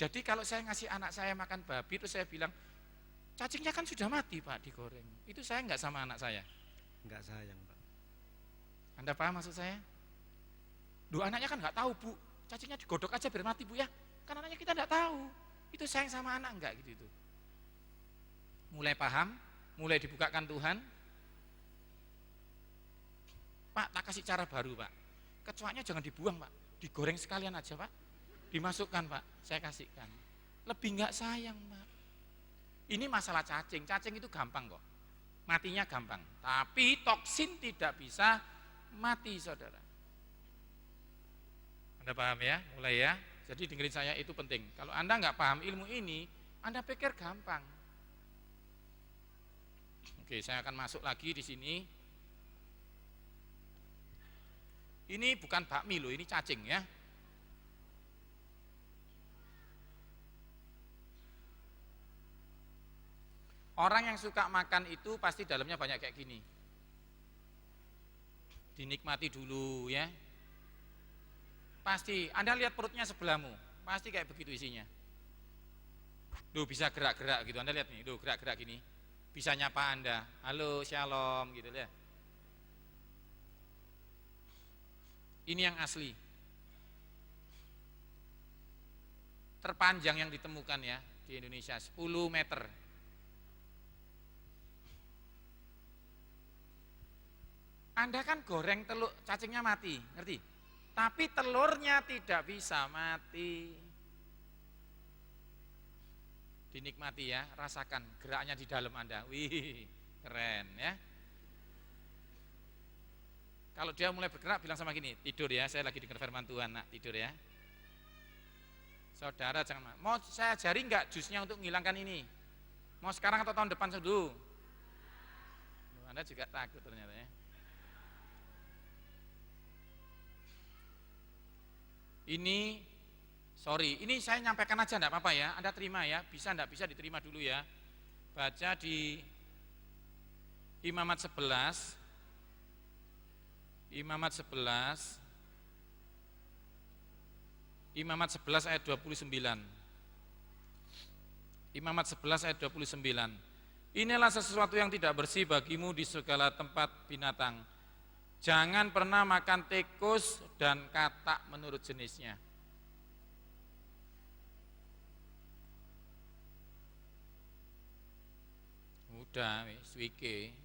Jadi kalau saya ngasih anak saya makan babi, terus saya bilang, cacingnya kan sudah mati Pak, digoreng. Itu saya enggak sama anak saya. Enggak sayang Pak. Anda paham maksud saya? Duh, anaknya kan enggak tahu Bu, cacingnya digodok aja biar mati Bu ya. Kan anaknya kita enggak tahu. Itu sayang sama anak enggak gitu itu. Mulai paham, mulai dibukakan Tuhan. Pak, tak kasih cara baru Pak. Kecoaknya jangan dibuang Pak, digoreng sekalian aja Pak. Dimasukkan Pak, saya kasihkan. Lebih enggak sayang Pak. Ini masalah cacing, cacing itu gampang kok. Matinya gampang, tapi toksin tidak bisa mati saudara. Anda paham ya? Mulai ya. Jadi dengerin saya, itu penting. Kalau Anda enggak paham ilmu ini, Anda pikir gampang. Oke, saya akan masuk lagi di sini. Ini bukan bakmi loh, ini cacing ya. Orang yang suka makan itu pasti dalamnya banyak kayak gini. Dinikmati dulu ya. Pasti, Anda lihat perutnya sebelahmu, pasti kayak begitu isinya. Duh, bisa gerak-gerak gitu, Anda lihat nih, duh gerak-gerak gini. Bisa nyapa Anda, halo shalom gitu ya. Ini yang asli. Terpanjang yang ditemukan ya di Indonesia, 10 meter. Anda kan goreng telur, cacingnya mati, ngerti? Tapi telurnya tidak bisa mati. Dinikmati ya, rasakan geraknya di dalam Anda. Wih, keren ya. Kalau dia mulai bergerak, bilang sama gini, tidur ya, saya lagi dengar firman Tuhan, nak tidur ya. Saudara jangan, mau saya ajari enggak jusnya untuk menghilangkan ini? Mau sekarang atau tahun depan dulu? Anda juga takut ternyata ya. Ini, sorry, ini saya nyampaikan aja enggak apa-apa ya, Anda terima ya, bisa enggak bisa diterima dulu ya. Baca di Imamat 11, Imamat 11, Imamat 11 ayat 29. Imamat 11 ayat 29. Inilah sesuatu yang tidak bersih bagimu di segala tempat binatang. Jangan pernah makan tikus dan katak menurut jenisnya. Udah, wis wike.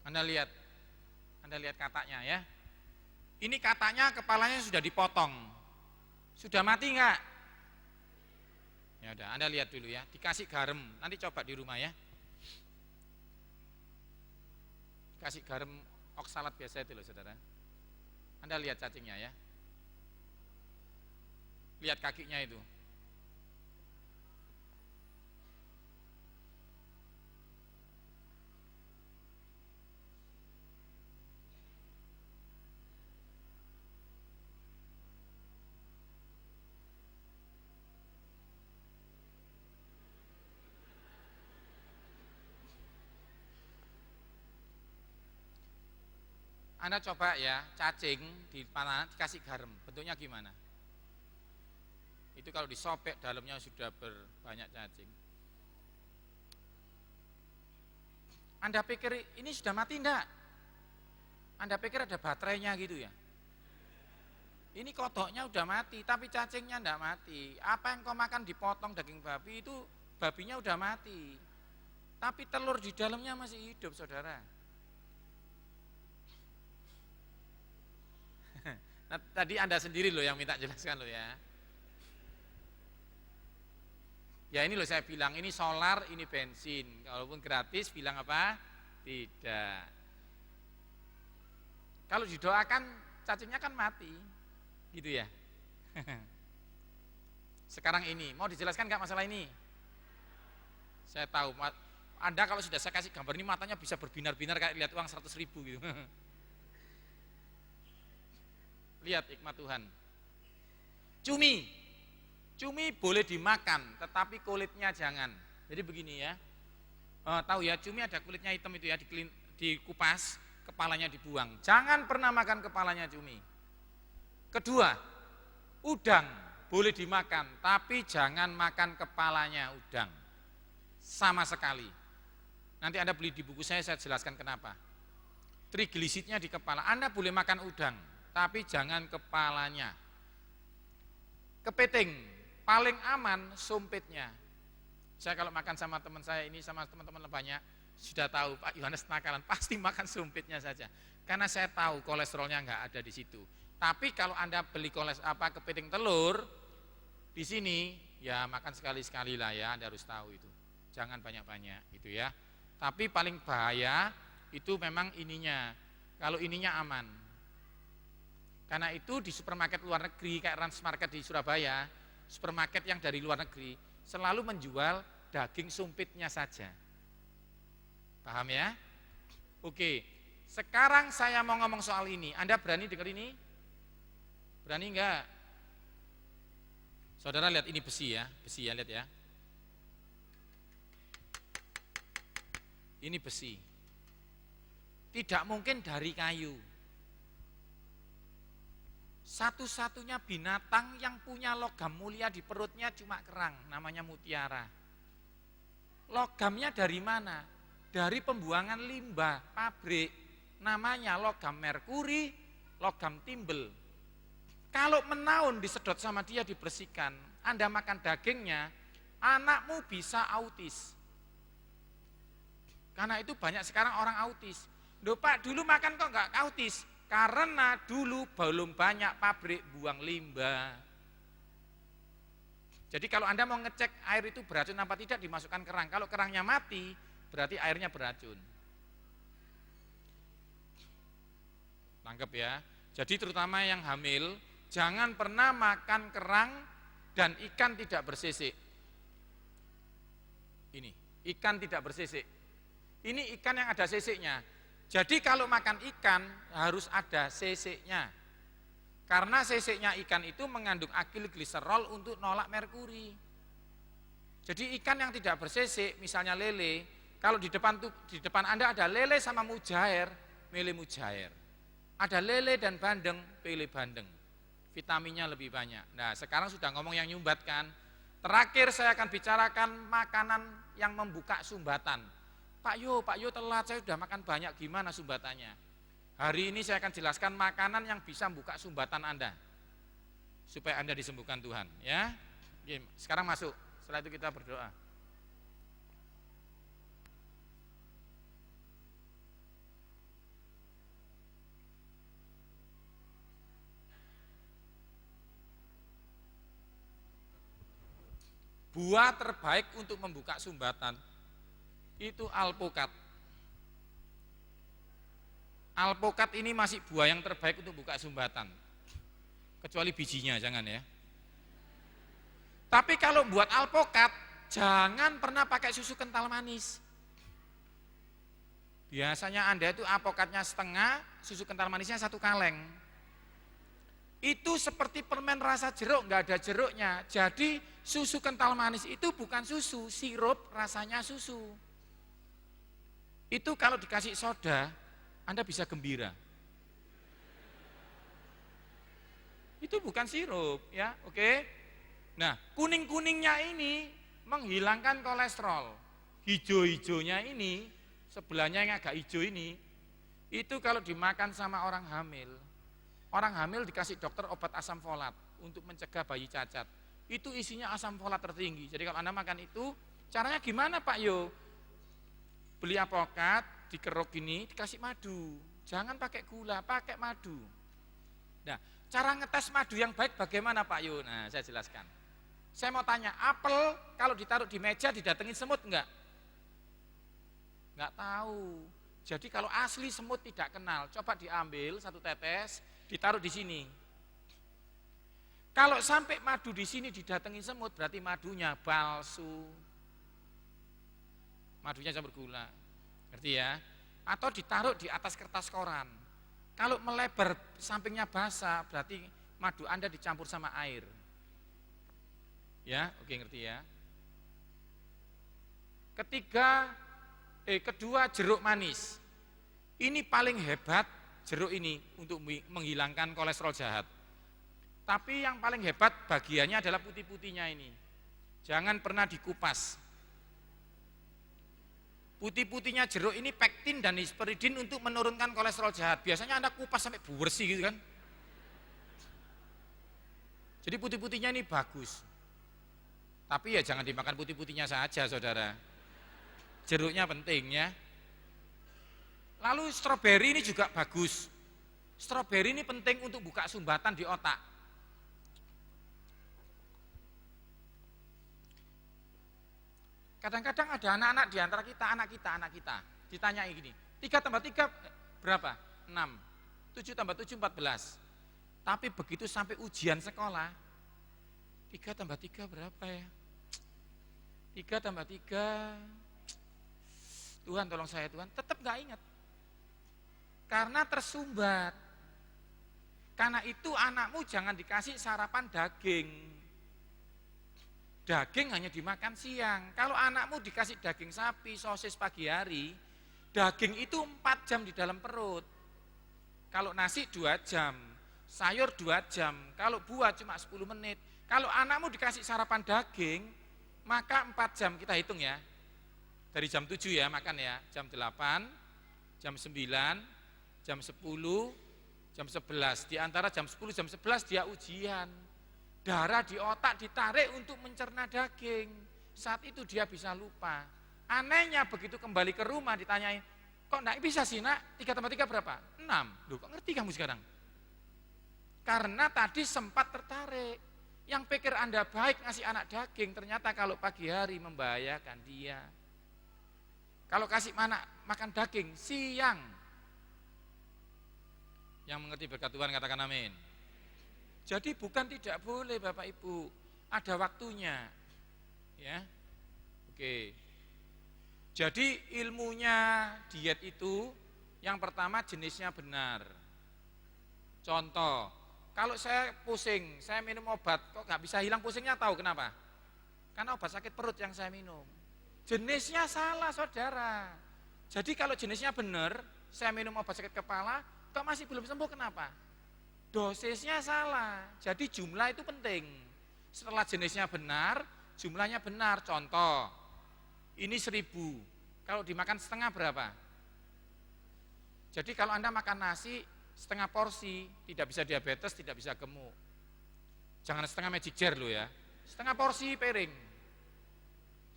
Anda lihat kataknya ya. Ini kataknya kepalanya sudah dipotong. Sudah mati enggak? Ya udah, Anda lihat dulu ya. Dikasih garam. Nanti coba di rumah ya. Dikasih garam oksalat biasa itu loh, Saudara. Anda lihat cacingnya ya. Lihat kakinya itu. Anda coba ya, cacing di panah dikasih garam, bentuknya gimana? Itu kalau disobek dalamnya sudah berbanyak cacing. Anda pikir ini sudah mati enggak? Anda pikir ada baterainya gitu ya? Ini kodoknya udah mati, tapi cacingnya enggak mati. Apa yang kau makan dipotong daging babi itu babinya udah mati. Tapi telur di dalamnya masih hidup, saudara. Nah, tadi Anda sendiri loh yang minta jelaskan loh ya. Ya ini loh saya bilang, ini solar, ini bensin. Kalaupun gratis bilang apa? Tidak. Kalau didoakan cacingnya kan mati. Gitu ya. Sekarang ini, mau dijelaskan nggak masalah ini? Saya tahu, Anda kalau sudah saya kasih gambar ini matanya bisa berbinar-binar kayak lihat uang 100.000 gitu. Lihat hikmat Tuhan. Cumi. Cumi boleh dimakan, tetapi kulitnya jangan. Jadi begini ya, tahu ya, cumi ada kulitnya hitam itu ya, dikupas, kepalanya dibuang. Jangan pernah makan kepalanya cumi. Kedua, udang boleh dimakan, tapi jangan makan kepalanya udang. Sama sekali. Nanti Anda beli di buku saya jelaskan kenapa. Triglisidnya di kepala. Anda boleh makan udang, tapi jangan kepalanya. Kepiting, paling aman sumpitnya. Saya kalau makan sama teman saya ini, sama teman-teman banyak, sudah tahu Pak Yohanes nakalan, pasti makan sumpitnya saja. Karena saya tahu kolesterolnya nggak ada di situ. Tapi kalau Anda beli kepiting telur, di sini, ya makan sekali-sekali lah ya, Anda harus tahu itu. Jangan banyak-banyak, gitu ya. Tapi paling bahaya, itu memang ininya, kalau ininya aman. Karena itu di supermarket luar negeri kayak Transmarket di Surabaya, supermarket yang dari luar negeri selalu menjual daging sumpitnya saja. Paham ya? Oke, sekarang saya mau ngomong soal ini. Anda berani dengar ini? Berani enggak? Saudara lihat ini besi ya, lihat ya. Ini besi. Tidak mungkin dari kayu. Satu-satunya binatang yang punya logam mulia di perutnya cuma kerang, namanya mutiara. Logamnya dari mana? Dari pembuangan limbah pabrik, namanya logam merkuri, logam timbel. Kalau menaun disedot sama dia dibersihkan, Anda makan dagingnya, anakmu bisa autis. Karena itu banyak sekarang orang autis. Loh Pak, dulu makan kok enggak autis? Karena dulu belum banyak pabrik buang limbah. Jadi kalau Anda mau ngecek air itu beracun apa tidak, dimasukkan kerang. Kalau kerangnya mati, berarti airnya beracun. Tangkep ya. Jadi terutama yang hamil, jangan pernah makan kerang dan ikan tidak bersisik. Ini, ikan tidak bersisik. Ini ikan yang ada sisiknya. Jadi kalau makan ikan harus ada sisiknya. Karena sisiknya ikan itu mengandung akilgliserol untuk nolak merkuri. Jadi ikan yang tidak bersisik, misalnya lele, kalau di depan Anda ada lele sama mujair, milih mujair. Ada lele dan bandeng, pilih bandeng. Vitaminnya lebih banyak. Nah, sekarang sudah ngomong yang nyumbat kan. Terakhir saya akan bicarakan makanan yang membuka sumbatan. Pak Yo telat, saya sudah makan banyak, gimana sumbatannya? Hari ini saya akan jelaskan makanan yang bisa membuka sumbatan Anda. Supaya Anda disembuhkan Tuhan. Ya. Sekarang masuk, setelah itu kita berdoa. Buah terbaik untuk membuka sumbatan itu alpukat. Alpukat ini masih buah yang terbaik untuk buka sumbatan. Kecuali bijinya, jangan ya. Tapi kalau buat alpukat, jangan pernah pakai susu kental manis. Biasanya Anda itu alpukatnya setengah, susu kental manisnya 1 kaleng. Itu seperti permen rasa jeruk, nggak ada jeruknya. Jadi susu kental manis itu bukan susu, sirup rasanya susu. Itu kalau dikasih soda, Anda bisa gembira. Itu bukan sirup, ya, oke? Nah, kuning-kuningnya ini menghilangkan kolesterol. Hijau-hijaunya ini, sebelahnya yang agak hijau ini, itu kalau dimakan sama orang hamil dikasih dokter obat asam folat untuk mencegah bayi cacat. Itu isinya asam folat tertinggi. Jadi kalau Anda makan itu, caranya gimana Pak Yo? Beli alpukat, dikeruk gini, dikasih madu. Jangan pakai gula, pakai madu. Nah, cara ngetes madu yang baik bagaimana Pak Yo? Nah, saya jelaskan. Saya mau tanya, apel kalau ditaruh di meja didatengin semut enggak? Enggak tahu. Jadi kalau asli semut tidak kenal, coba diambil 1 tetes, ditaruh di sini. Kalau sampai madu di sini didatengin semut, berarti madunya palsu. Madunya campur gula, ngerti ya? Atau ditaruh di atas kertas koran. Kalau melebar sampingnya basah, berarti madu Anda dicampur sama air. Ya, oke ngerti ya. Kedua jeruk manis. Ini paling hebat jeruk ini untuk menghilangkan kolesterol jahat. Tapi yang paling hebat bagiannya adalah putih-putihnya ini. Jangan pernah dikupas. Putih-putihnya jeruk ini pektin dan hesperidin untuk menurunkan kolesterol jahat. Biasanya Anda kupas sampai bersih gitu kan. Jadi putih-putihnya ini bagus. Tapi ya jangan dimakan putih-putihnya saja, saudara. Jeruknya penting ya. Lalu stroberi ini juga bagus. Stroberi ini penting untuk buka sumbatan di otak. Kadang-kadang ada anak-anak di antara kita, anak kita, ditanyai gini, 3 tambah 3 berapa? 6, 7 tambah 7, 14. Tapi begitu sampai ujian sekolah, 3 tambah 3 berapa ya? 3 tambah 3, Tuhan tolong saya Tuhan, tetap gak ingat. Karena tersumbat. Karena itu anakmu jangan dikasih sarapan daging. Daging hanya dimakan siang. Kalau anakmu dikasih daging sapi, sosis pagi hari, daging itu 4 jam di dalam perut. Kalau nasi 2 jam, sayur 2 jam, kalau buah cuma 10 menit. Kalau anakmu dikasih sarapan daging, maka 4 jam, kita hitung ya. Dari jam 7 ya makan ya, jam 8, jam 9, jam 10, jam 11. Di antara jam 10, jam 11 dia ujian. Darah di otak ditarik untuk mencerna daging. Saat itu dia bisa lupa. Anehnya begitu kembali ke rumah ditanyain, kok enggak bisa sih nak, 3 tambah 3 berapa? 6. Loh kok ngerti kamu sekarang? Karena tadi sempat tertarik. Yang pikir Anda baik ngasih anak daging, ternyata kalau pagi hari membahayakan dia. Kalau kasih anak makan daging, siang. Yang mengerti berkat Tuhan katakan amin. Jadi bukan tidak boleh Bapak Ibu, ada waktunya. Ya. Oke. Jadi ilmunya diet itu yang pertama jenisnya benar. Contoh, kalau saya pusing, saya minum obat, kok nggak bisa hilang pusingnya, tahu kenapa? Karena obat sakit perut yang saya minum. Jenisnya salah saudara. Jadi kalau jenisnya benar, saya minum obat sakit kepala, kok masih belum sembuh kenapa? Dosisnya salah, jadi jumlah itu penting. Setelah jenisnya benar, jumlahnya benar. Contoh, ini 1000, kalau dimakan setengah berapa? Jadi kalau Anda makan nasi setengah porsi, tidak bisa diabetes, tidak bisa gemuk. Jangan setengah magic jar loh ya, setengah porsi piring.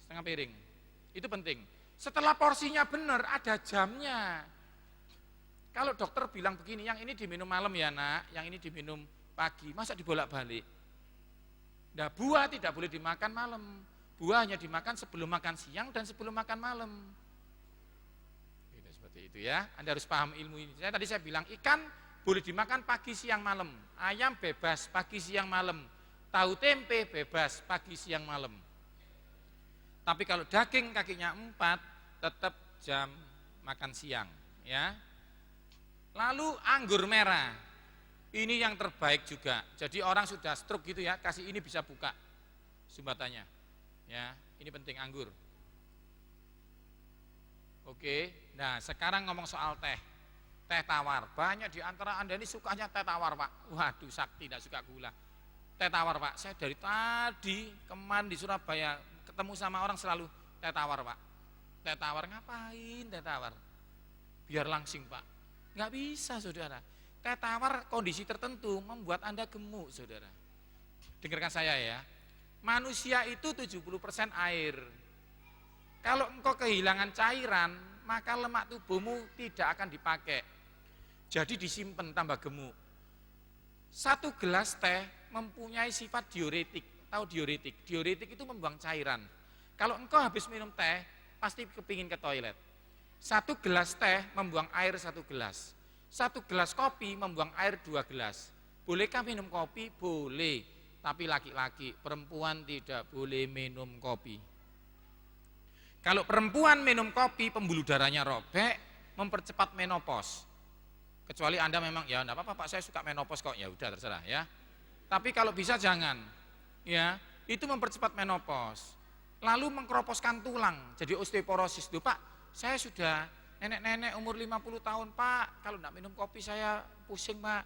Setengah piring, itu penting. Setelah porsinya benar, ada jamnya. Kalau dokter bilang begini, yang ini diminum malam ya nak, yang ini diminum pagi, masa dibolak-balik? Nah, buah tidak boleh dimakan malam. Buah hanya dimakan sebelum makan siang dan sebelum makan malam. Gitu, seperti itu ya, Anda harus paham ilmu ini. Tadi saya bilang ikan boleh dimakan pagi, siang, malam. Ayam bebas pagi, siang, malam. Tahu tempe bebas pagi, siang, malam. Tapi kalau daging kakinya 4, tetap jam makan siang ya. Lalu anggur merah, ini yang terbaik juga. Jadi orang sudah stroke gitu ya, kasih ini bisa buka sumbatannya. Ya, ini penting anggur. Oke, nah sekarang ngomong soal teh. Teh tawar, banyak di antara Anda ini sukanya teh tawar Pak. Waduh, sakti tidak suka gula. Teh tawar Pak, saya dari tadi kemarin di Surabaya ketemu sama orang selalu teh tawar Pak. Teh tawar ngapain teh tawar? Biar langsing Pak. Nggak bisa saudara, teh tawar kondisi tertentu membuat Anda gemuk saudara. Dengarkan saya ya, manusia itu 70% air. Kalau engkau kehilangan cairan, maka lemak tubuhmu tidak akan dipakai. Jadi disimpan tambah gemuk. 1 gelas teh mempunyai sifat diuretik. Tahu diuretik? Diuretik itu membuang cairan. Kalau engkau habis minum teh, pasti kepingin ke toilet. 1 gelas teh membuang air 1 gelas. 1 gelas kopi membuang air 2 gelas. Bolehkah minum kopi? Boleh. Tapi laki-laki, perempuan tidak boleh minum kopi. Kalau perempuan minum kopi, pembuluh darahnya robek, mempercepat menopause. Kecuali Anda memang, ya enggak apa-apa Pak, saya suka menopause kok, ya udah terserah ya. Tapi kalau bisa jangan. Ya, itu mempercepat menopause. Lalu mengkeroposkan tulang, jadi osteoporosis. Tuh Pak, saya sudah nenek-nenek umur 50 tahun Pak, kalau enggak minum kopi saya pusing Pak.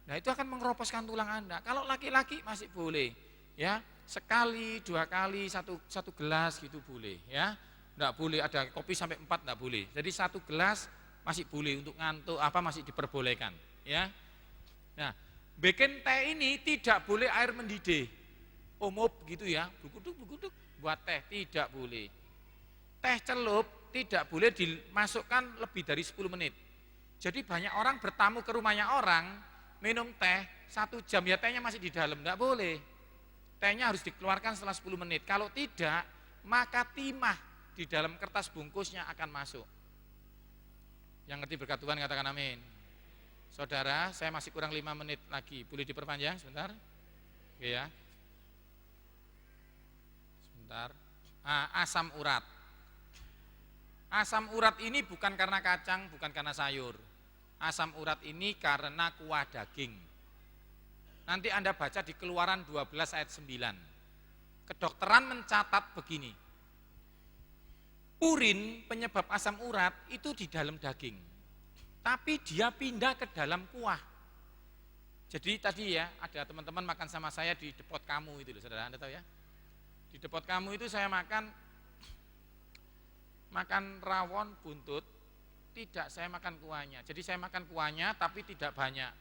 Nah itu akan mengeroposkan tulang Anda. Kalau laki-laki masih boleh, ya sekali, 2 kali, satu gelas gitu boleh, ya. Enggak boleh ada kopi sampai 4 enggak boleh. Jadi 1 gelas masih boleh untuk ngantuk apa masih diperbolehkan, ya. Nah, bikin teh ini tidak boleh air mendidih. Omop gitu ya, bukuduk buat teh tidak boleh. Teh celup tidak boleh dimasukkan lebih dari 10 menit. Jadi banyak orang bertamu ke rumahnya orang, minum teh 1 jam ya tehnya masih di dalam, enggak boleh. Tehnya harus dikeluarkan setelah 10 menit. Kalau tidak, maka timah di dalam kertas bungkusnya akan masuk. Yang ngerti berkat Tuhan katakan amin. Saudara, saya masih kurang 5 menit lagi. Boleh diperpanjang sebentar? Oke ya. Sebentar. Asam urat. Asam urat ini bukan karena kacang, bukan karena sayur. Asam urat ini karena kuah daging. Nanti Anda baca di Keluaran 12 ayat 9. Kedokteran mencatat begini. Urin penyebab asam urat itu di dalam daging, tapi dia pindah ke dalam kuah. Jadi tadi ya ada teman-teman makan sama saya di depot kamu itu loh, saudara Anda tahu ya. Di depot kamu itu saya makan rawon buntut, tidak saya makan kuahnya. Jadi saya makan kuahnya tapi tidak banyak.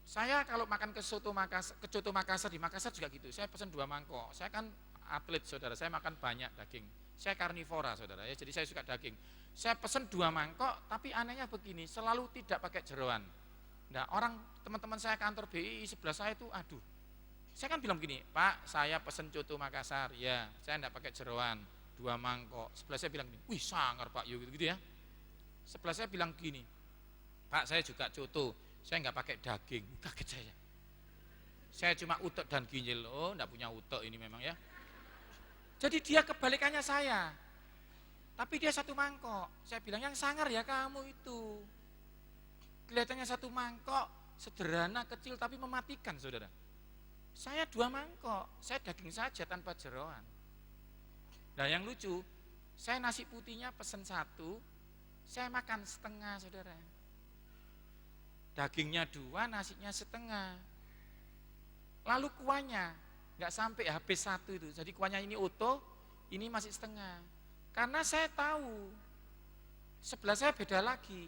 Saya kalau makan ke soto Makassar di Makassar juga gitu. Saya pesan 2 mangkok. Saya kan atlet saudara, saya makan banyak daging. Saya karnivora saudara ya, jadi saya suka daging. Saya pesan 2 mangkok, tapi anehnya begini, selalu tidak pakai jeroan. Nah orang teman-teman saya kantor BI sebelah saya itu, aduh, saya kan bilang begini, Pak saya pesan coto Makassar, ya saya tidak pakai jeroan, 2 mangkok. Sebelah saya bilang gini, wih sangar Pak, yuk gitu ya. Sebelah saya bilang gini, Pak saya juga coto, saya nggak pakai daging. Kaget saya cuma utek dan ginjal. Oh enggak punya utek ini memang ya. Jadi dia kebalikannya saya, tapi dia 1 mangkok. Saya bilang yang sangar ya kamu itu. Kelihatannya 1 mangkok, sederhana, kecil, tapi mematikan saudara. Saya 2 mangkok, saya daging saja tanpa jeroan. Nah yang lucu, saya nasi putihnya pesen 1, saya makan setengah saudara. Dagingnya 2, nasinya setengah. Lalu kuahnya nggak sampai habis 1 itu. Jadi kuahnya ini utuh, ini masih setengah. Karena saya tahu sebelah saya beda lagi.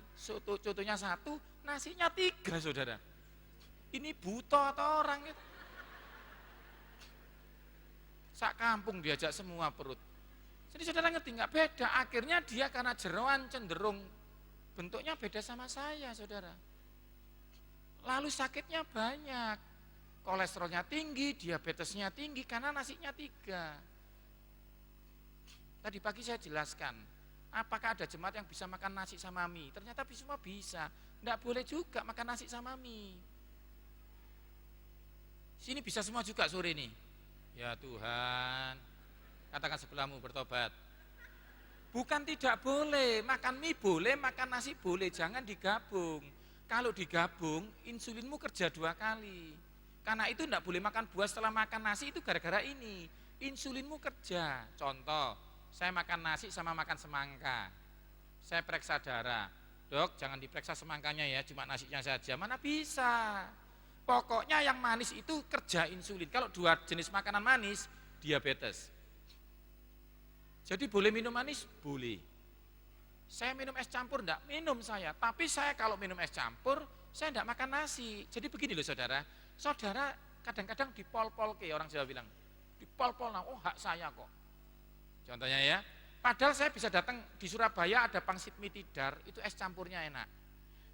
Contohnya 1, nasinya 3 saudara. Ini buta atau orang itu. Sak kampung diajak semua perut. Jadi saudara ngerti nggak beda. Akhirnya dia karena jeroan cenderung bentuknya beda sama saya saudara. Lalu sakitnya banyak. Kolesterolnya tinggi, diabetesnya tinggi karena nasinya 3. Tadi pagi saya jelaskan, apakah ada jemaat yang bisa makan nasi sama mie? Ternyata semua bisa. Enggak boleh juga makan nasi sama mie. Sini bisa semua juga sore ini. Ya Tuhan, katakan sebelahmu bertobat. Bukan tidak boleh, makan mie boleh, makan nasi boleh, jangan digabung. Kalau digabung, insulinmu kerja 2 kali. Karena itu enggak boleh makan buah setelah makan nasi itu gara-gara ini. Insulinmu kerja. Contoh, saya makan nasi sama makan semangka. Saya periksa darah. Dok, jangan diperiksa semangkanya ya, cuma nasinya saja. Mana bisa. Pokoknya yang manis itu kerja insulin. Kalau 2 jenis makanan manis, diabetes. Jadi boleh minum manis? Boleh. Saya minum es campur enggak? Minum saya. Tapi saya kalau minum es campur, saya enggak makan nasi. Jadi begini loh saudara. Saudara kadang-kadang dipol-pol ke orang Jawa bilang, dipol-pol, oh hak saya kok. Contohnya ya, padahal saya bisa datang di Surabaya ada pangsit mie tidar, itu es campurnya enak.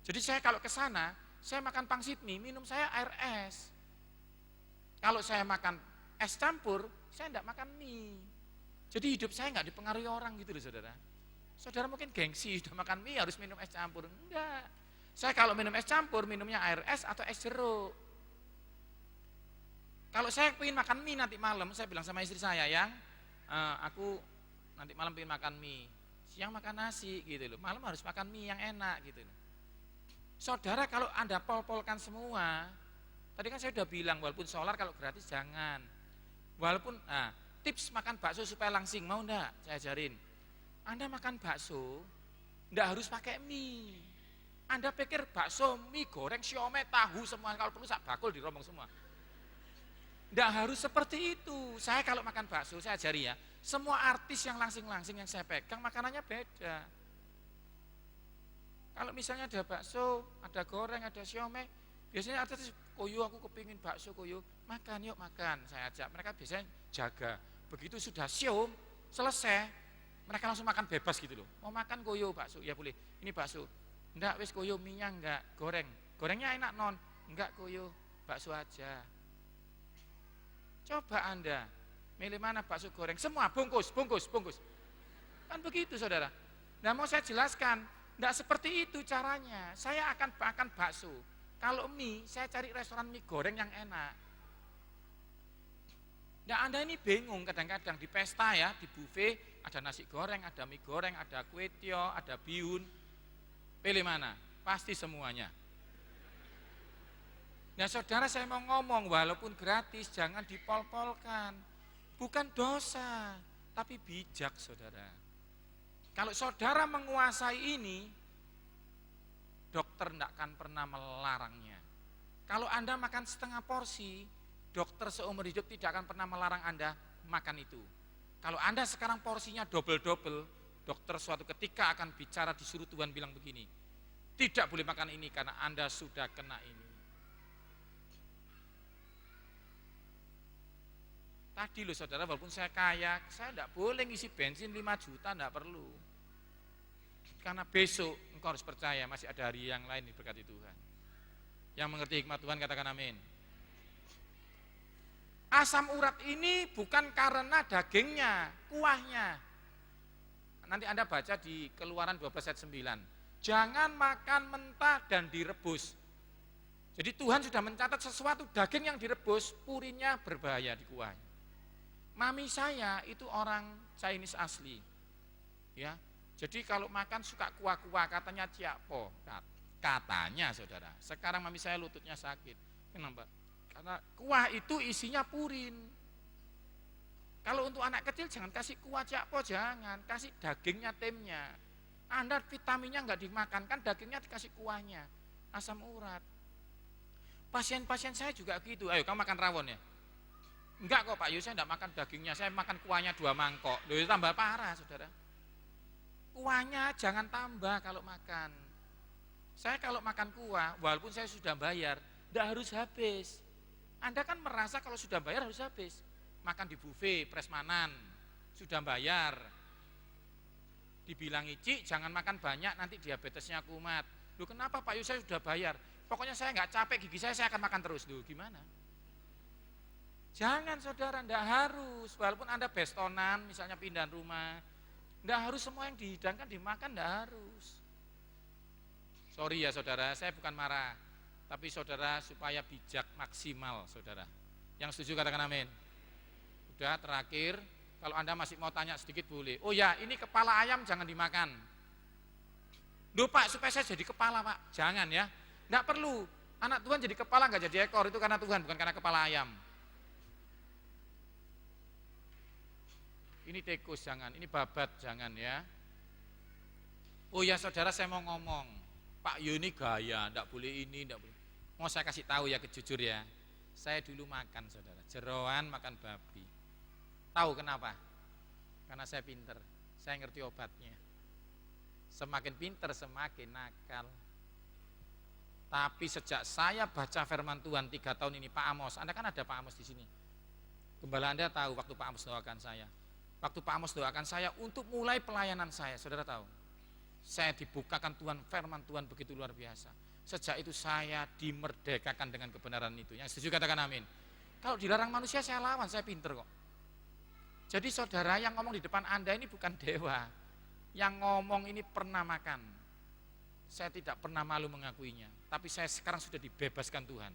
Jadi saya kalau ke sana, saya makan pangsit mie, minum saya air es. Kalau saya makan es campur, saya enggak makan mie. Jadi hidup saya enggak dipengaruhi orang gitu loh saudara. Saudara mungkin gengsi, udah makan mie harus minum es campur. Enggak. Saya kalau minum es campur, minumnya air es atau es jeruk. Kalau saya pengen makan mie nanti malam, saya bilang sama istri saya, yang aku nanti malam pengen makan mie, siang makan nasi gitu loh, malam harus makan mie yang enak gitu loh. Saudara kalau Anda pol-polkan semua, Tadi kan saya udah bilang, walaupun solar kalau gratis jangan. Walaupun, tips makan bakso supaya langsing, mau enggak? Saya ajarin. Anda makan bakso, enggak harus pakai mie. Anda pikir bakso, mie goreng, siomay, tahu semua, kalau perlu sak bakul dirombong semua. Enggak harus seperti itu. Saya kalau makan bakso, saya ajari ya, semua artis yang langsing-langsing yang saya pegang, makanannya beda. Kalau misalnya ada bakso, ada goreng, ada siomay, biasanya artis, koyo aku kepingin bakso koyo, makan yuk makan, saya ajak. Mereka biasanya jaga. Begitu sudah siom, selesai, mereka langsung makan bebas gitu loh. Mau makan koyo bakso, ya boleh. Ini bakso. Enggak, wis koyo minyak enggak, goreng. Gorengnya enak non, enggak koyo, bakso aja. Coba Anda, milih mana bakso goreng, semua bungkus. Kan begitu saudara. Nah mau saya jelaskan, enggak seperti itu caranya. Saya akan makan bakso. Kalau mie, saya cari restoran mie goreng yang enak. Nah Anda ini bingung kadang-kadang di pesta ya, di buffet, ada nasi goreng, ada mie goreng, ada kue tio, ada bihun. Pilih mana? Pasti semuanya. Nah saudara saya mau ngomong, walaupun gratis jangan dipol-polkan. Bukan dosa, tapi bijak saudara. Kalau saudara menguasai ini, dokter tidak akan pernah melarangnya. Kalau Anda makan setengah porsi, dokter seumur hidup tidak akan pernah melarang Anda makan itu. Kalau Anda sekarang porsinya double-double, dokter suatu ketika akan bicara, disuruh Tuhan bilang begini, tidak boleh makan ini karena Anda sudah kena ini. Tadi loh saudara, walaupun saya kaya, saya tidak boleh ngisi bensin 5 juta, tidak perlu. Karena besok engkau harus percaya masih ada hari yang lain diberkati Tuhan. Yang mengerti hikmat Tuhan katakan amin. Asam urat ini bukan karena dagingnya, kuahnya. Nanti Anda baca di Keluaran 12 ayat 9. Jangan makan mentah dan direbus. Jadi Tuhan sudah mencatat sesuatu daging yang direbus, purinnya berbahaya di kuahnya. Mami saya itu orang Chinese asli. Ya. Jadi kalau makan suka kuah-kuah, katanya ciakpo. Katanya saudara. Sekarang mami saya lututnya sakit. Kenapa? Karena kuah itu isinya purin. Kalau untuk anak kecil jangan kasih kuah ciakpo, jangan. Kasih dagingnya, temnya. Anda vitaminnya enggak dimakan, kan dagingnya dikasih kuahnya. Asam urat. Pasien-pasien saya juga gitu. Ayo kamu makan rawon ya? Enggak kok Pak Yus, saya enggak makan dagingnya, saya makan kuahnya 2 mangkok. Loh itu tambah parah saudara. Kuahnya jangan tambah kalau makan. Saya kalau makan kuah, walaupun saya sudah bayar, enggak harus habis. Anda kan merasa kalau sudah bayar harus habis. Makan di buffet, prasmanan, sudah bayar. Dibilangi, Cik jangan makan banyak, nanti diabetesnya kumat. Loh kenapa Pak Yus, saya sudah bayar. Pokoknya saya enggak capek, gigi saya akan makan terus. Loh gimana? Jangan saudara, enggak harus. Walaupun Anda bestonan, misalnya pindah rumah, enggak harus semua yang dihidangkan dimakan, enggak harus. Sorry ya saudara, saya bukan marah. Tapi saudara supaya bijak maksimal saudara. Yang setuju katakan amin. Udah terakhir, kalau Anda masih mau tanya sedikit boleh. Oh ya, ini kepala ayam jangan dimakan. Duh Pak, supaya saya jadi kepala Pak. Jangan ya, enggak perlu. Anak Tuhan jadi kepala enggak jadi ekor, itu karena Tuhan, bukan karena kepala ayam. Ini tikus jangan, ini babat jangan ya. Oh ya saudara saya mau ngomong, Pak Yo ini gaya, enggak boleh ini, enggak boleh. Mau saya kasih tahu ya, kejujur ya. Saya dulu makan saudara, jeroan makan babi. Tahu kenapa? Karena saya pinter, saya ngerti obatnya. Semakin pinter semakin nakal. Tapi sejak saya baca firman Tuhan 3 tahun ini, Pak Amos, Anda kan ada Pak Amos di sini. Gembala Anda tahu waktu Pak Amos doakan saya. Waktu Pak Amos doakan saya untuk mulai pelayanan saya, saudara tahu. Saya dibukakan Tuhan, firman Tuhan begitu luar biasa. Sejak itu saya dimerdekakan dengan kebenaran itu. Yang setuju katakan amin. Kalau dilarang manusia saya lawan, saya pinter kok. Jadi saudara yang ngomong di depan Anda ini bukan dewa. Yang ngomong ini pernah makan. Saya tidak pernah malu mengakuinya. Tapi saya sekarang sudah dibebaskan Tuhan.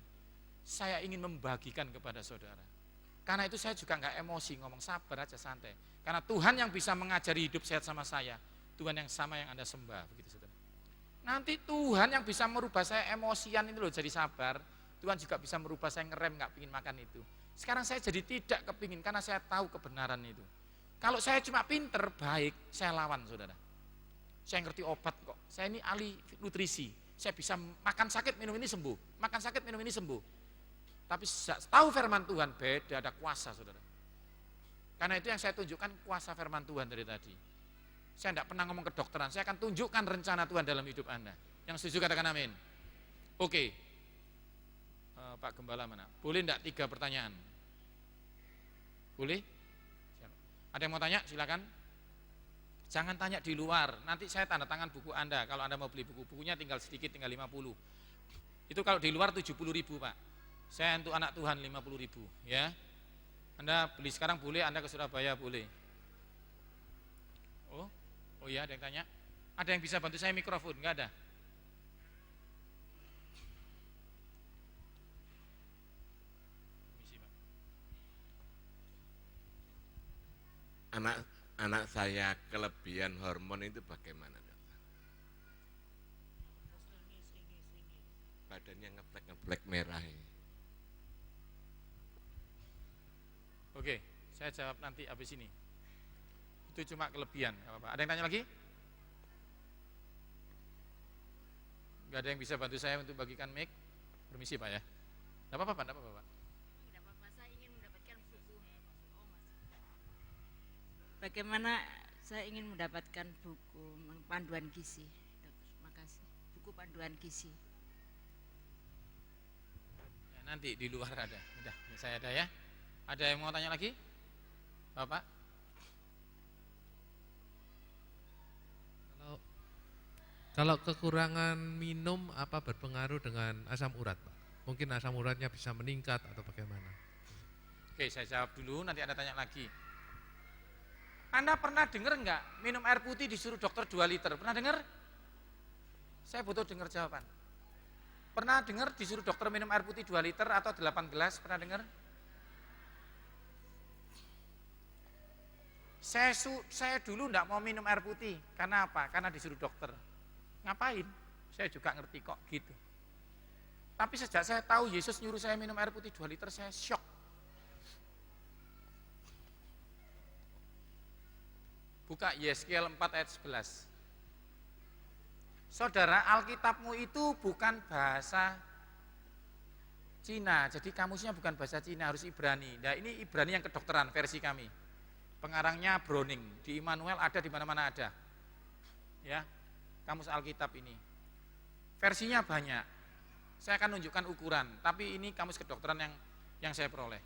Saya ingin membagikan kepada saudara. Karena itu saya juga enggak emosi, ngomong sabar aja, santai. Karena Tuhan yang bisa mengajari hidup sehat sama saya, Tuhan yang sama yang Anda sembah, begitu saudara. Nanti Tuhan yang bisa merubah saya emosian itu loh jadi sabar, Tuhan juga bisa merubah saya ngerem nggak pingin makan itu. Sekarang saya jadi tidak kepingin karena saya tahu kebenaran itu. Kalau saya cuma pinter, baik, saya lawan saudara. Saya ngerti obat kok, saya ini ahli nutrisi. Saya bisa makan sakit, minum ini sembuh. Makan sakit, minum ini sembuh. Tapi tahu firman Tuhan, beda, ada kuasa saudara. Karena itu yang saya tunjukkan kuasa firman Tuhan dari tadi. Saya tidak pernah ngomong kedokteran, saya akan tunjukkan rencana Tuhan dalam hidup Anda. Yang setuju katakan amin. Oke. Pak Gembala mana? Boleh enggak 3 pertanyaan? Boleh? Ada yang mau tanya? Silakan. Jangan tanya di luar, nanti saya tanda tangan buku Anda. Kalau Anda mau beli buku-bukunya tinggal sedikit, tinggal 50. Itu kalau di luar 70.000 Pak. Saya untuk anak Tuhan 50.000 ya. Anda beli sekarang boleh, Anda ke Surabaya boleh. Oh iya, ada yang tanya. Ada yang bisa bantu saya mikrofon? Enggak ada? Anak saya kelebihan hormon itu bagaimana, dokter? Badannya ngeplek merah ini. Oke, saya jawab nanti habis ini. Itu cuma kelebihan, gak apa-apa. Ada yang tanya lagi? Gak ada yang bisa bantu saya untuk bagikan mic? Permisi Pak ya. Gak apa-apa Pak, gak apa-apa Pak. Tidak apa-apa, saya ingin mendapatkan buku. Bagaimana saya ingin mendapatkan buku panduan gizi, dokter. Makasih. Buku panduan gizi. Ya, nanti di luar ada. Udah, saya ada ya. Ada yang mau tanya lagi? Bapak? Kalau kekurangan minum apa berpengaruh dengan asam urat, Pak? Mungkin asam uratnya bisa meningkat atau bagaimana? Oke, saya jawab dulu, nanti Anda tanya lagi. Anda pernah dengar enggak minum air putih disuruh dokter 2 liter? Pernah dengar? Saya butuh dengar jawaban. Pernah dengar disuruh dokter minum air putih 2 liter atau 8 gelas? Pernah dengar? Saya dulu enggak mau minum air putih. Karena apa? Karena disuruh dokter. Ngapain? Saya juga ngerti kok gitu. Tapi sejak saya tahu Yesus nyuruh saya minum air putih 2 liter, saya syok. Buka Yeskiel 4 ayat 11. Saudara, Alkitabmu itu bukan bahasa Cina, jadi kamusnya bukan bahasa Cina, harus Ibrani. Nah ini Ibrani yang kedokteran versi kami. Pengarangnya Browning, di Immanuel ada, di mana-mana ada. Ya, kamus Alkitab ini. Versinya banyak. Saya akan tunjukkan ukuran, tapi ini kamus kedokteran yang saya peroleh.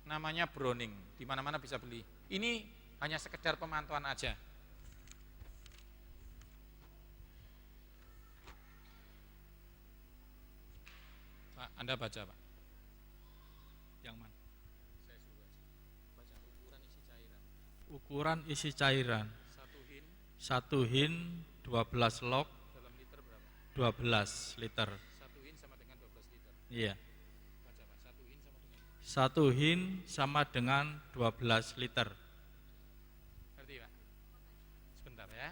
Namanya Browning, di mana-mana bisa beli. Ini hanya sekedar pemantauan aja. Pak, Anda baca Pak. Yang mana? Saya suruh baca ukuran isi cairan. Ukuran isi cairan. 1 hin 12 log dalam liter berapa? 12 liter. 1 hin sama dengan 12 liter. Iya. Baca Pak, 1 hin sama dengan. 1 hin sama dengan 12 liter. Ngerti Pak? Sebentar ya.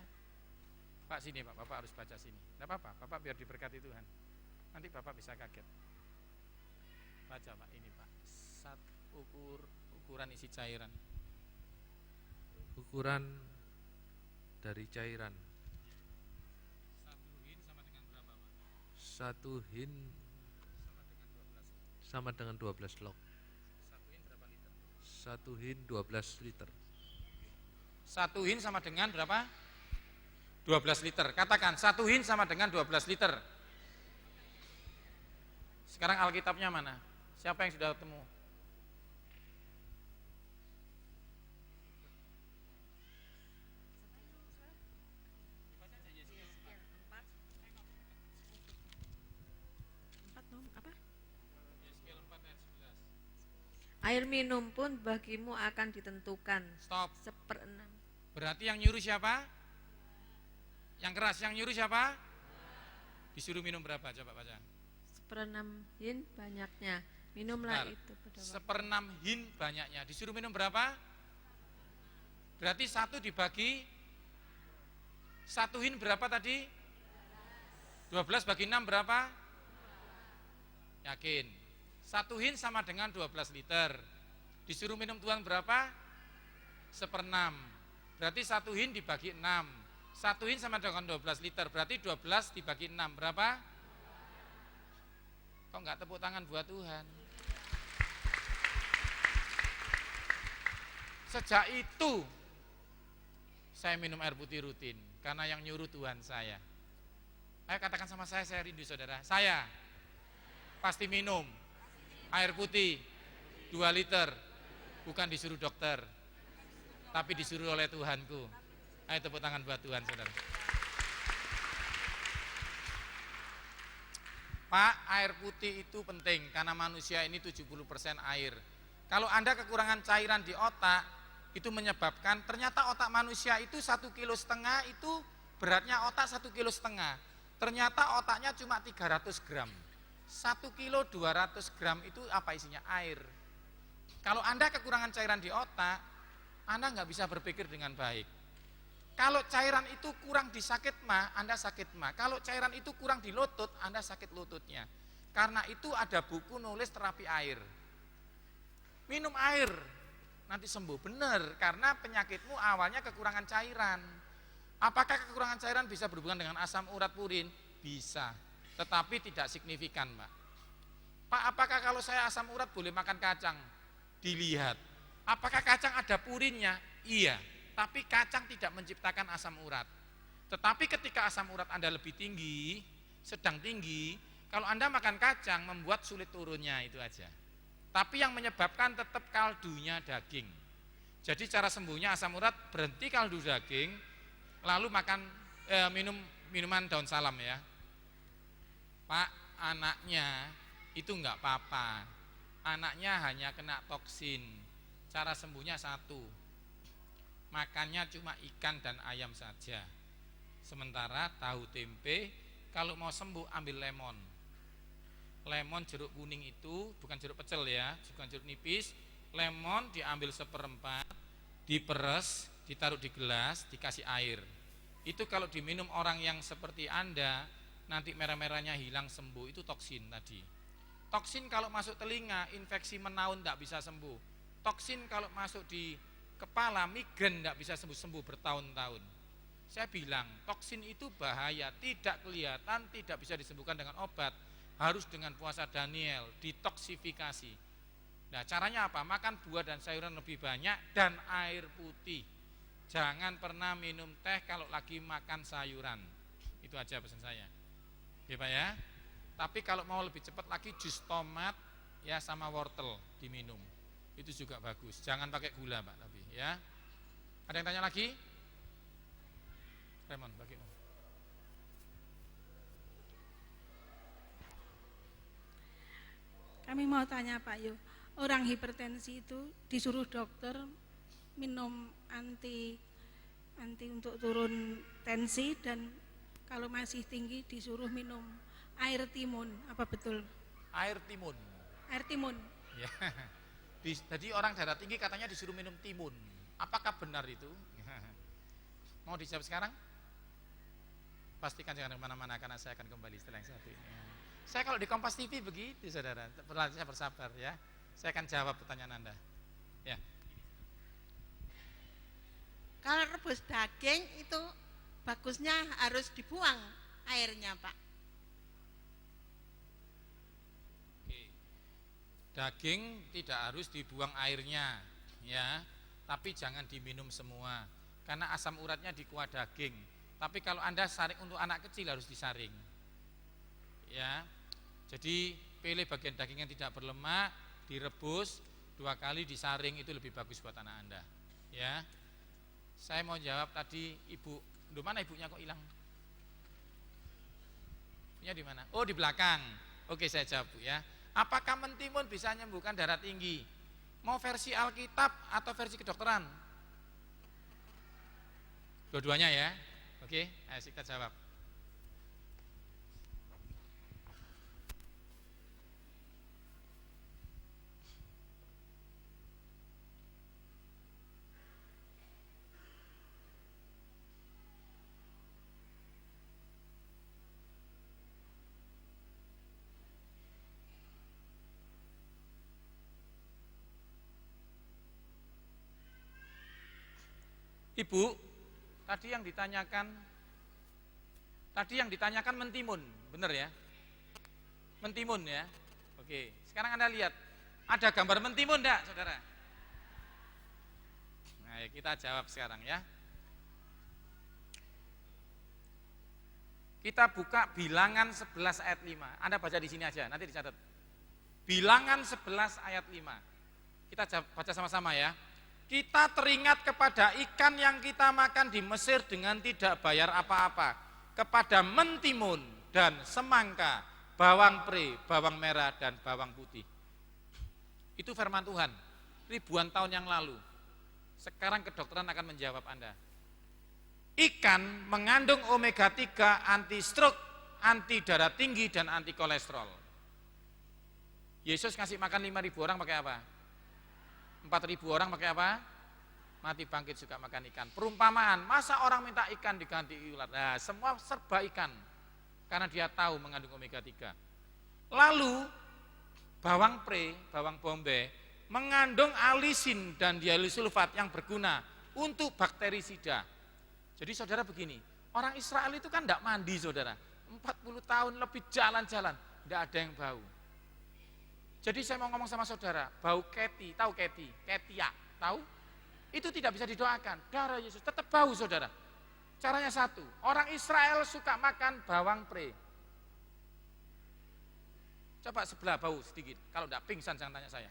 Pak sini Pak, Bapak harus baca sini. Enggak apa-apa, Bapak biar diberkati Tuhan. Nanti Bapak bisa kaget. Baca Pak, ini Pak. Ukuran isi cairan. Ukuran dari cairan. 1 hin sama dengan berapa Pak? 1 hin Sama dengan 12. sama dengan 12 log. 1 hin berapa liter? 1 hin 12 liter. 1 hin sama dengan berapa? 12 liter. Katakan 1 hin sama dengan 12 liter. Sekarang Alkitabnya mana? Siapa yang sudah ketemu? Yeskiel 4 ayat 11. Air minum pun bagimu akan ditentukan. Stop. 1/6. Berarti yang nyuruh siapa? Yang keras yang nyuruh siapa? Disuruh minum berapa? Coba baca. 1/6 hin banyaknya. Minumlah Bentar. itu pada waktu. 1/6 hin banyaknya. Disuruh minum berapa? Berarti 1 dibagi 1 hin berapa tadi? 12 bagi 6 berapa? Yakin? 1 hin sama dengan 12 liter. Disuruh minum Tuhan berapa? 1/6. Berarti 1 hin dibagi 6. 1 hin sama dengan 12 liter. Berarti 12 dibagi 6. Berapa? Kok enggak tepuk tangan buat Tuhan? Sejak itu saya minum air putih rutin karena yang nyuruh Tuhan saya. Ayo katakan sama saya rindu saudara. Saya pasti minum air putih 2 liter, bukan disuruh dokter, tapi disuruh oleh Tuhanku. Ayo tepuk tangan buat Tuhan saudara. Pak, air putih itu penting karena manusia ini 70% air. Kalau Anda kekurangan cairan di otak, itu menyebabkan ternyata otak manusia itu 1,5 kilo itu beratnya otak 1,5 kilo. Ternyata otaknya cuma 300 gram. 1 kilo 200 gram itu apa isinya? Air. Kalau Anda kekurangan cairan di otak, Anda nggak bisa berpikir dengan baik. Kalau cairan itu kurang di sakit mah, Anda sakit mah. Kalau cairan itu kurang di lutut, Anda sakit lututnya. Karena itu ada buku nulis terapi air. Minum air, nanti sembuh. Benar, karena penyakitmu awalnya kekurangan cairan. Apakah kekurangan cairan bisa berhubungan dengan asam urat purin? Bisa, tetapi tidak signifikan, Pak. Pak, apakah kalau saya asam urat boleh makan kacang? Dilihat. Apakah kacang ada purinnya? Iya, tapi kacang tidak menciptakan asam urat. Tetapi ketika asam urat Anda lebih tinggi, sedang tinggi, kalau Anda makan kacang membuat sulit turunnya, itu aja. Tapi yang menyebabkan tetap kaldunya daging. Jadi cara sembuhnya asam urat, berhenti kaldu daging, lalu makan minum minuman daun salam ya. Pak, anaknya itu enggak apa-apa. Anaknya hanya kena toksin. Cara sembuhnya satu. Makannya cuma ikan dan ayam saja. Sementara tahu tempe, kalau mau sembuh ambil lemon. Lemon jeruk kuning itu bukan jeruk pecel ya, bukan jeruk nipis. Lemon diambil 1/4, diperes, ditaruh di gelas, dikasih air. Itu kalau diminum orang yang seperti Anda, nanti merah-merahnya hilang, sembuh. Itu toksin tadi. Toksin kalau masuk telinga, infeksi menaun tidak bisa sembuh. Toksin kalau masuk di kepala, migrain tidak bisa sembuh bertahun-tahun. Saya bilang, toksin itu bahaya, tidak kelihatan, tidak bisa disembuhkan dengan obat. Harus dengan puasa Daniel, detoksifikasi. Nah, caranya apa? Makan buah dan sayuran lebih banyak dan air putih. Jangan pernah minum teh kalau lagi makan sayuran. Itu aja pesan saya. Oke Pak ya. Tapi kalau mau lebih cepat lagi jus tomat ya sama wortel diminum. Itu juga bagus. Jangan pakai gula Pak tapi ya. Ada yang tanya lagi? Raymond, bagaimana? Kami mau tanya Pak Yo, orang hipertensi itu disuruh dokter minum anti untuk turun tensi, dan kalau masih tinggi disuruh minum air timun, apa betul? Air timun. Air timun. Ya. Jadi orang darah tinggi katanya disuruh minum timun. Apakah benar itu? Mau dijawab sekarang? Pastikan jangan kemana-mana karena saya akan kembali setelah yang satu ini. Saya kalau di Kompas TV begitu saudara, saya bersabar ya. Saya akan jawab pertanyaan Anda. Ya. Kalau rebus daging itu bagusnya harus dibuang airnya Pak. Oke. Daging tidak harus dibuang airnya ya, tapi jangan diminum semua karena asam uratnya di kuah daging. Tapi kalau Anda saring untuk anak kecil harus disaring. Ya. Jadi pilih bagian daging yang tidak berlemak, direbus 2 kali, disaring, itu lebih bagus buat anak Anda. Ya. Saya mau jawab tadi Ibu, di mana ibunya kok hilang? Ibunya di mana? Oh, di belakang. Oke, saya jawab Bu ya. Apakah mentimun bisa menyembuhkan darah tinggi? Mau versi Alkitab atau versi kedokteran? Dua-duanya ya. Oke, ayo kita jawab. Ibu, tadi yang ditanyakan mentimun, benar ya? Mentimun ya. Oke, sekarang Anda lihat, ada gambar mentimun enggak, saudara? Nah, kita jawab sekarang ya. Kita buka Bilangan 11 ayat 5. Anda baca di sini aja, nanti dicatat. Bilangan 11 ayat 5. Kita baca sama-sama ya. Kita teringat kepada ikan yang kita makan di Mesir dengan tidak bayar apa-apa, kepada mentimun dan semangka, bawang pre, bawang merah dan bawang putih. Itu firman Tuhan ribuan tahun yang lalu. Sekarang kedokteran akan menjawab Anda. Ikan mengandung omega 3, anti stroke, anti darah tinggi dan anti kolesterol. Yesus ngasih makan 5.000 orang pakai apa? 4.000 orang pakai apa? Mati bangkit juga makan ikan. Perumpamaan, masa orang minta ikan diganti ular? Nah, semua serba ikan. Karena dia tahu mengandung omega 3. Lalu bawang pre, bawang bombay mengandung alisin dan dialisulfat yang berguna untuk bakterisida. Jadi saudara begini, orang Israel itu kan tidak mandi saudara, 40 tahun lebih jalan-jalan, tidak ada yang bau. Jadi saya mau ngomong sama saudara, bau keti, tahu keti? Ketia, tahu? Itu tidak bisa didoakan, darah Yesus tetap bau saudara. Caranya satu, orang Israel suka makan bawang pre. Coba sebelah bau sedikit, kalau tidak pingsan jangan tanya saya.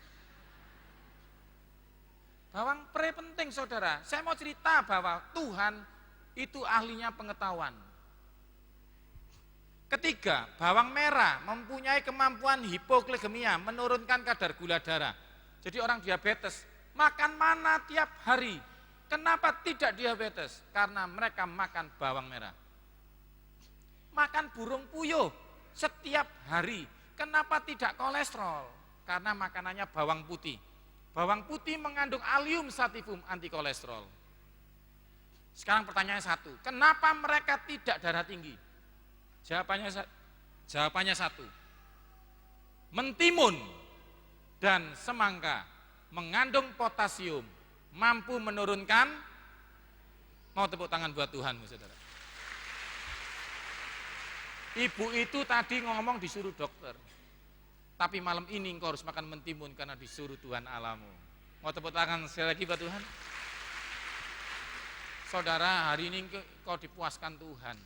Bawang pre penting saudara, saya mau cerita bahwa Tuhan itu ahlinya pengetahuan. Ketiga, bawang merah mempunyai kemampuan hipoglikemia, menurunkan kadar gula darah. Jadi orang diabetes, makan mana tiap hari. Kenapa tidak diabetes? Karena mereka makan bawang merah. Makan burung puyuh setiap hari. Kenapa tidak kolesterol? Karena makanannya bawang putih. Bawang putih mengandung allium sativum, anti kolesterol. Sekarang pertanyaannya satu, kenapa mereka tidak darah tinggi? Jawabannya satu, mentimun dan semangka mengandung potasium, mampu menurunkan, mau tepuk tangan buat Tuhan, saudara. Ibu itu tadi ngomong disuruh dokter, tapi malam ini engkau harus makan mentimun karena disuruh Tuhan alamu. Mau tepuk tangan sekali lagi buat Tuhan? Saudara, hari ini engkau dipuaskan Tuhan.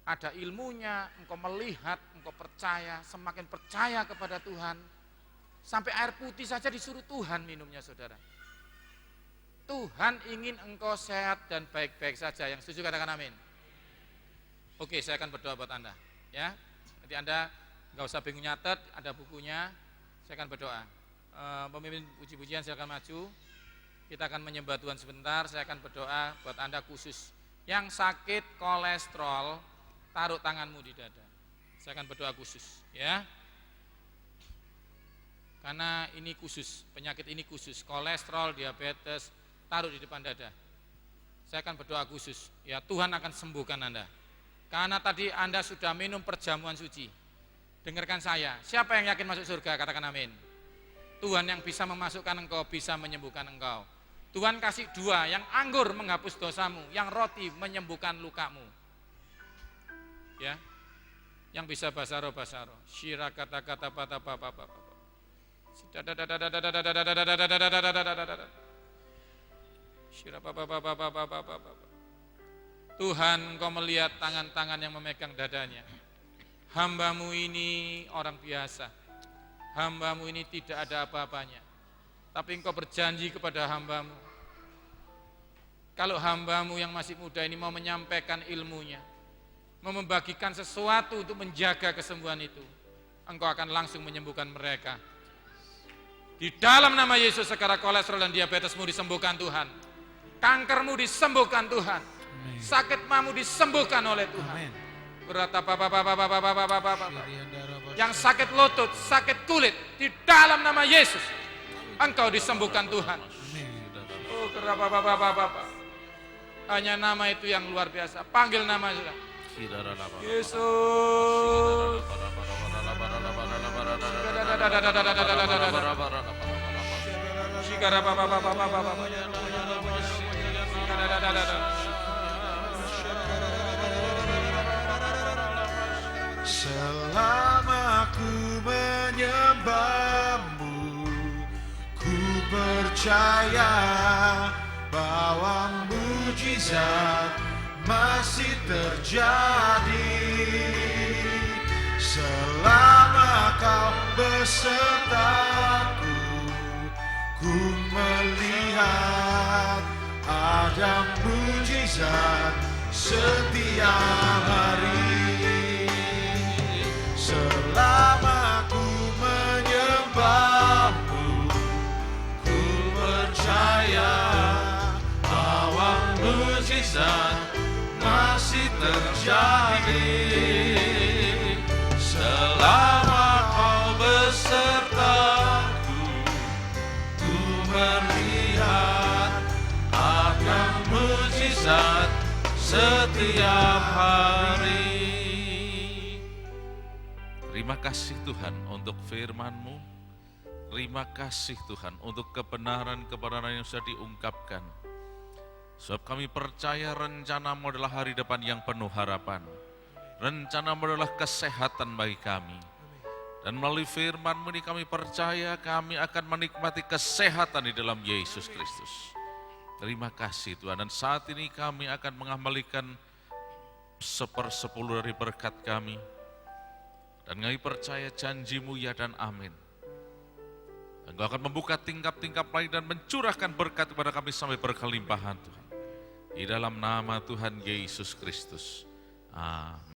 Ada ilmunya, engkau melihat, engkau percaya, semakin percaya kepada Tuhan. Sampai air putih saja disuruh Tuhan minumnya saudara. Tuhan ingin engkau sehat dan baik-baik saja. Yang setuju katakan amin. Oke, saya akan berdoa buat Anda. Ya, nanti Anda enggak usah bingung nyatet, ada bukunya. Saya akan berdoa. Pemimpin puji-pujian silakan maju. Kita akan menyembah Tuhan sebentar, saya akan berdoa buat Anda khusus. Yang sakit kolesterol, taruh tanganmu di dada. Saya akan berdoa khusus, ya. Karena ini khusus, penyakit ini khusus, kolesterol, diabetes, taruh di depan dada. Saya akan berdoa khusus, ya Tuhan akan sembuhkan Anda. Karena tadi Anda sudah minum perjamuan suci. Dengarkan saya, siapa yang yakin masuk surga, katakan amin. Tuhan yang bisa memasukkan engkau, bisa menyembuhkan engkau. Tuhan kasih dua, yang anggur menghapus dosamu, yang roti menyembuhkan lukamu. Ya, yang bisa basaro. Syira kata-kata papa. Syira papa. Tuhan, engkau melihat tangan-tangan yang memegang dadanya. Hambamu ini orang biasa. Hambamu ini tidak ada apa-apanya. Tapi engkau berjanji kepada hambamu, kalau hambamu yang masih muda ini mau menyampaikan ilmunya, mau membagikan sesuatu untuk menjaga kesembuhan itu, engkau akan langsung menyembuhkan mereka. Di dalam nama Yesus, sekarang kolesterol dan diabetesmu disembuhkan Tuhan. Kankermu disembuhkan Tuhan. Sakitmu disembuhkan oleh Tuhan. Yang sakit lutut, sakit kulit, di dalam nama Yesus engkau disembuhkan Tuhan. Oh, kerapa. Hanya nama itu yang luar biasa. Panggil nama sudah. Yesus. Selama ku menyembahmu, ku percaya bahwa mujizat masih terjadi. Selama kau besertaku, ku melihat ada mujizat setiap hari. Selama ku menyembahmu, ku percaya bahwa mujizat masih terjadi. Selama kau besertaku, ku melihat akan mujizat setiap hari. Terima kasih Tuhan untuk firman-Mu. Terima kasih Tuhan untuk kebenaran-kebenaran yang sudah diungkapkan. Sebab kami percaya rencana-Mu adalah hari depan yang penuh harapan. Rencana-Mu adalah kesehatan bagi kami. Dan melalui firman-Mu ini kami percaya kami akan menikmati kesehatan di dalam Yesus Kristus. Terima kasih Tuhan. Dan saat ini kami akan mengembalikan 1/10 dari berkat kami. Dan kami percaya janji-Mu ya dan amin. Engkau akan membuka tingkap-tingkap lain dan mencurahkan berkat kepada kami sampai berkelimpahan Tuhan. Di dalam nama Tuhan Yesus Kristus. Amin.